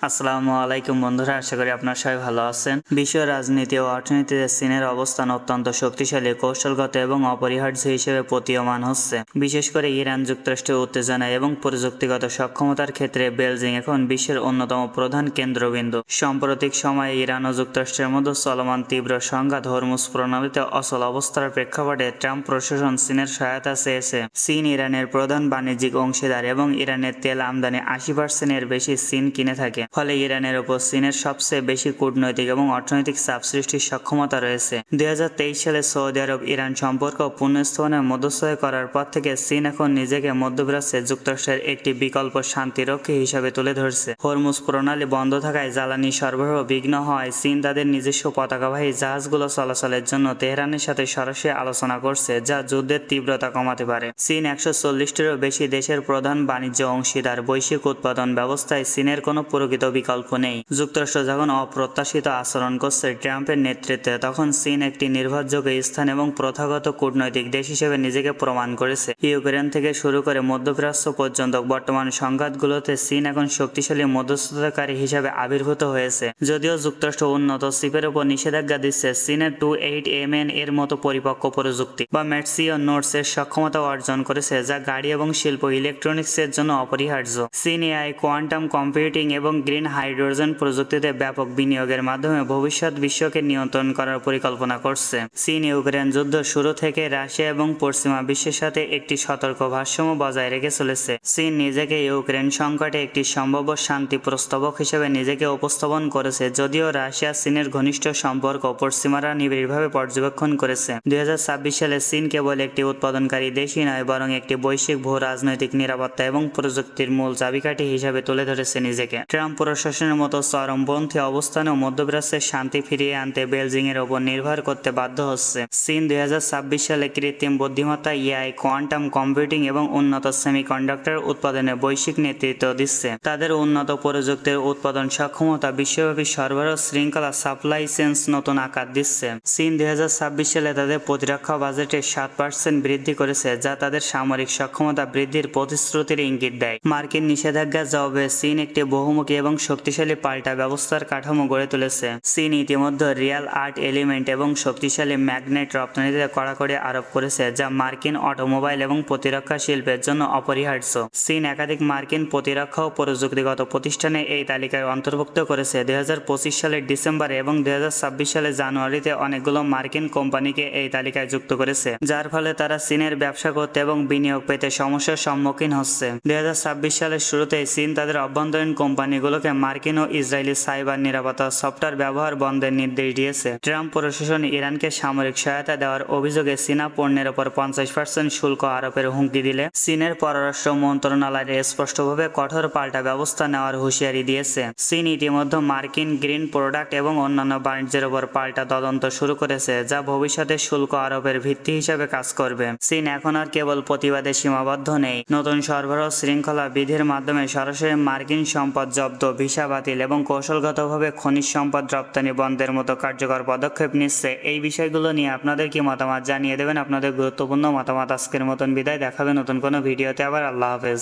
আসসালামু আলাইকুম বন্ধুরা, আশা করি আপনারা সবাই ভালো আছেন। বিশ্ব রাজনীতি ও অর্থনীতিতে চীনের অবস্থান অত্যন্ত শক্তিশালী, কৌশলগত এবং অপরিহার্য হিসেবে প্রতীয়মান হচ্ছে। বিশেষ করে ইরান যুক্তরাষ্ট্রের উত্তেজনা এবং প্রযুক্তিগত সক্ষমতার ক্ষেত্রে বেলজিং এখন বিশ্বের অন্যতম প্রধান কেন্দ্রবিন্দু। সাম্প্রতিক সময়ে ইরান ও যুক্তরাষ্ট্রের মধ্যে চলমান তীব্র সংঘাত হরমুজ প্রণালীতে অচল অবস্থার প্রেক্ষাপটে ট্রাম্প প্রশাসন চীনের সহায়তা চেয়েছে। চীন ইরানের প্রধান বাণিজ্যিক অংশীদার এবং ইরানের তেল আমদানি 80% বেশি চীন কিনে থাকে। ফলে ইরানের ওপর চীনের সবচেয়ে বেশি কূটনৈতিক এবং অর্থনৈতিক চাপ সৃষ্টির সক্ষমতা রয়েছে। 2023 সালে সৌদি আরব ইরান সম্পর্ক পুনঃস্থাপনের মধ্যস্থতা করার পর থেকে চীন এখন নিজেকে মধ্যপ্রাচ্যে যুক্তরাষ্ট্রের একটি বিকল্প শান্তিরক্ষী হিসাবে তুলে ধরছে। হরমুজ প্রণালী বন্ধ থাকায় জ্বালানি সরবরাহ বিঘ্ন হওয়ায় চীন তাদের নিজস্ব পতাকাবাহী জাহাজগুলো চলাচলের জন্য তেহরানের সাথে সরাসরি আলোচনা করছে, যা যুদ্ধের তীব্রতা কমাতে পারে। চীন 140টিরও বেশি দেশের প্রধান বাণিজ্য অংশীদার। বৈশ্বিক উৎপাদন ব্যবস্থায় চীনের কোনো প্রকৃত বিকল্প নেই। যুক্তরাষ্ট্র যখন অপ্রত্যাশিত আচরণ করছে ট্রাম্পের নেতৃত্বে, তখন চীন একটি নির্ভরযোগ্য স্থান এবং প্রথাগত কূটনৈতিক দেশ হিসেবে নিজেকে প্রমাণ করেছে। ইউক্রেন থেকে শুরু করে মধ্যপ্রাচ্য পর্যন্ত বর্তমান সংঘাতগুলোতে চীন এখন শক্তিশালী মধ্যস্থতাকারী হিসেবে আবির্ভূত হয়েছে। যদিও যুক্তরাষ্ট্র উন্নত চিপের উপর নিষেধাজ্ঞা দিচ্ছে, চীনের 28MN এর মতো পরিপক্ক প্রযুক্তি বা ম্যাটসিও নোটস এর সক্ষমতা অর্জন করেছে, যা গাড়ি এবং শিল্প ইলেকট্রনিক্সের জন্য অপরিহার্য। চীন এআই, কোয়ান্টাম কম্পিউটিং এবং গ্রিন হাইড্রোজেন প্রযুক্তিতে ব্যাপক বিনিয়োগের মাধ্যমে ভবিষ্যৎ বিশ্বকে নিয়ন্ত্রণ করার পরিকল্পনা করছে। চীন ইউক্রেন যুদ্ধ শুরু থেকে রাশিয়া এবং পশ্চিমা বিশ্বের সাথে একটি সতর্ক ভারসাম্য বজায় রেখে চলেছে। চীন নিজেকে ইউক্রেন সংকটে একটি সম্ভাব্য শান্তি প্রস্তাবক হিসেবে নিজেকে উপস্থাপন করেছে, যদিও রাশিয়া চীনের ঘনিষ্ঠ সম্পর্ক পশ্চিমারা নিবিড়ভাবে পর্যবেক্ষণ করেছে। 2026 সালে চীন কেবল একটি উৎপাদনকারী দেশই নয়, বরং একটি বৈশ্বিক ভূ রাজনৈতিক নিরাপত্তা এবং প্রযুক্তির মূল চাবিকাঠি হিসাবে তুলে ধরেছে নিজেকে। ট্রাম্প প্রশাসনের মতো চরমপন্থী অবস্থানেও মধ্যপ্রাচ্যের শান্তি ফিরিয়ে আনতে বেলজিং এর ওপর নির্ভর করতে বাধ্য হচ্ছে। চীন 2026 সালে কৃত্রিম বুদ্ধিমত্তা, এআই, কোয়ান্টাম কম্পিউটিং এবং উন্নত সেমিকন্ডাক্টর উৎপাদনে বৈশ্বিক নেতৃত্ব দিচ্ছে। তাদের উন্নত প্রযুক্তির উৎপাদন সক্ষমতা বিশ্বব্যাপী সরবরাহ শৃঙ্খলা সাপ্লাই চেইনস নতুন আকার দিচ্ছে। চীন 2026 সালে তাদের প্রতিরক্ষা বাজেটে 7% বৃদ্ধি করেছে, যা তাদের সামরিক সক্ষমতা বৃদ্ধির প্রতিশ্রুতির ইঙ্গিত দেয়। মার্কিন নিষেধাজ্ঞার জবাবে চীন একটি বহুমুখী এবং শক্তিশালী পাল্টা ব্যবস্থার কাঠামো গড়ে তুলেছে। চীন ইতিমধ্যে রিয়েল আর্ট এলিমেন্ট এবং শক্তিশালী ম্যাগনেট রপ্তানিতে কড়াকড়ি আরোপ করেছে, যা মার্কিন অটোমোবাইল এবং প্রতিরক্ষা শিল্পের জন্য অপরিহার্য। চীন একাধিক মার্কিন প্রতিরক্ষা ও প্রযুক্তিগত প্রতিষ্ঠানে এই তালিকায় অন্তর্ভুক্ত করেছে। 2025 সালের ডিসেম্বরে এবং 2026 সালের জানুয়ারিতে অনেকগুলো মার্কিন কোম্পানিকে এই তালিকায় যুক্ত করেছে, যার ফলে তারা চীনের ব্যবসা করতে এবং বিনিয়োগ পেতে সমস্যার সম্মুখীন হচ্ছে। 2026 সালের শুরুতেই চীন তাদের অভ্যন্তরীণ কোম্পানিগুলোকে মার্কিন ও ইসরায়েলি সাইবার নিরাপত্তা সফটওয়্যার ব্যবহার বন্ধের নির্দেশ দিয়েছে। ট্রাম্প প্রশাসন ইরানকে সামরিক সহায়তা দেওয়ার অভিযোগে চীনা পণ্যের ওপর 50% শুল্ক আরোপের হুমকি দিলে চীনের পররাষ্ট্র মন্ত্রণালয় স্পষ্টভাবে কঠোর পাল্টা ব্যবস্থা নেওয়ার হুঁশিয়ারি দিয়েছে। চীন ইতিমধ্যে মার্কিন গ্রিন প্রোডাক্ট এবং অন্যান্য বাণিজ্যের ওপর পাল্টা তদন্ত শুরু করেছে, যা ভবিষ্যতে শুল্ক আরোপের ভিত্তি হিসেবে কাজ করবে। চীন এখন আর কেবল প্রতিবাদে সীমাবদ্ধ নেই। নতুন সরবরাহ শৃঙ্খলা বিধির মাধ্যমে সরাসরি মার্কিন সম্পদ জব্দ, ভিসা বাতিল এবং কৌশলগতভাবে খনিজ সম্পদ রপ্তানি বন্ধের মতো কার্যকর পদক্ষেপ নিচ্ছে। এই বিষয়গুলো নিয়ে আপনাদের কি মতামত জানিয়ে দেবেন। আপনাদের গুরুত্বপূর্ণ মতামত। আজকের মতন বিদায়, দেখাবে নতুন কোনো ভিডিওতে আবার। আল্লাহ হাফেজ।